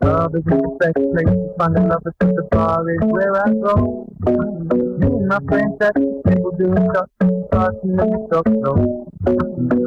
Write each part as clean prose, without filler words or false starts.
Club isn't the best place to find a lover, since the bar is where I go. Me and my friends at the table doing stuff, talking with the talk slow.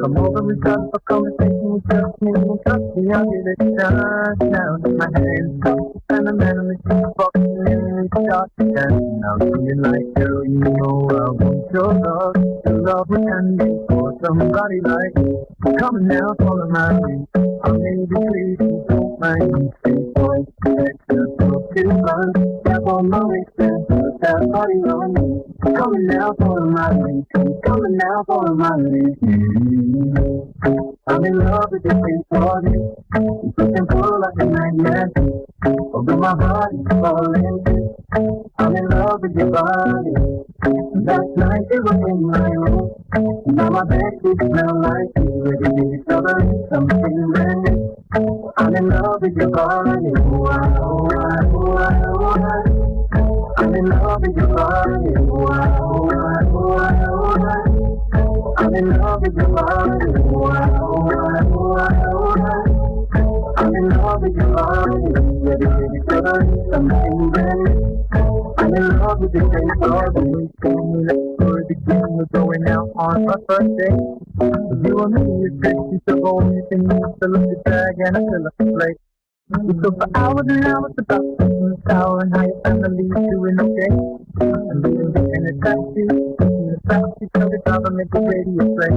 Come over and start a conversation with just me, and trust me, I'll give it a chance. Now in my hands up, and the man on the jukebox, and then we start to dance. Now feeling like, girl, you know I want your love. Your love with candy for somebody like me. Come on now, follow my lead. I may be crazy, don't mind me. Say, boy, let's just go to fun. Step on my waist and put that body on me. Come on now, follow my lead. Come on now, follow my lead. I'm in love with your face body. You push and pull like a magnet. Although my body's falling. I'm in love with your body. Last night you were in my room. Now my bed sheets smell like you. Every day discovering something brand new. I'm in love with your body. Oh, I, oh, I, oh, I, oh, I. I'm in love with your body. Oh, I, oh, I, oh, I, oh, I. I'm in love with your body. Oh, I, oh, I, oh, I, oh, I. I'm in love with your body. Every day discovering something brand new. I'm in love with your face body. Tell me let's go begin. We're going out on our first date. You and me, you said you took home, you can fill up the bag and I fill up the plate. We talk for hours and hours about the shower and how your family doing okay. And we can get in a taxi, tell the driver make the radio play.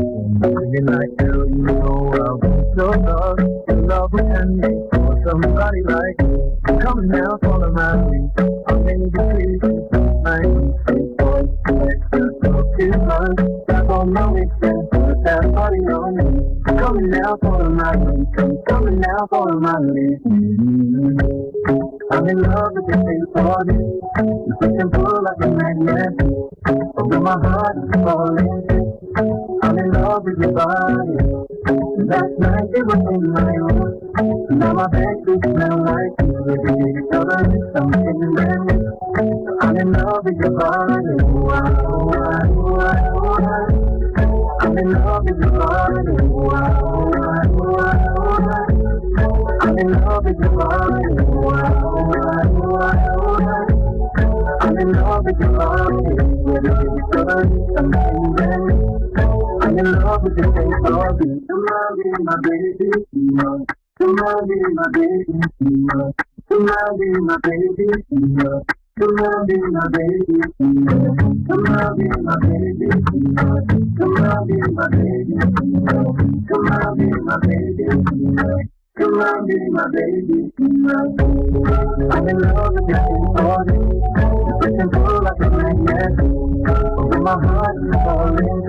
Singing like, girl, you know I want your love. Your love will end me for somebody like you. Come on now, follow my lead. I may be crazy, don't mind me. Say, boy, let's just go to fun. Step on my waist and put that body on me. Come on now, follow my lead. Come on now, follow my lead. I'm in love with your face body. You push and pull like a magnet. Although my heart is falling. I'm in love with your body. Last night you were in my room. Now my bed sheets smell like you. Every day discovering something brand new. I'm in love with your body. Oh, I, oh, I, oh, I, oh, I. I'm in love with your body. Oh, I, oh, I, oh, I, oh, I. I'm in love with your body. Oh, I, oh, I, oh, I, oh, I. I'm in love with your body. Every day discovering something brand new. I'm in love with your face body. Come on, be my baby. Come on, be my baby. Come on, be my baby. Come on, be my baby. Come on, be my baby. Come on, be my baby. Come on, be my baby. Come on, be my baby. I'm in love with your face body. You push and pull like a magnet. Although my heart is falling.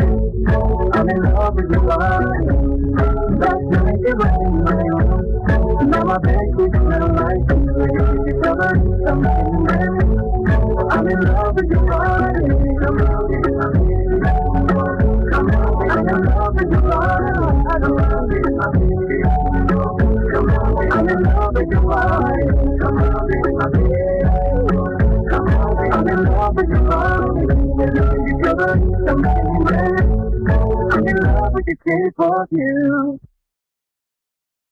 I'm in love with your body. Last night you were in my room. Now my bed sheets smell like you. Every day discovering something brand new. I'm in love with your body. Come on, be my baby. Come on, I'm in love with your body. Come on, be my baby. Come on, I'm in love with your body. Come on, be my baby. Come on, I'm in love with your body. Every day discovering something brand new. I'm in love with the shape of you.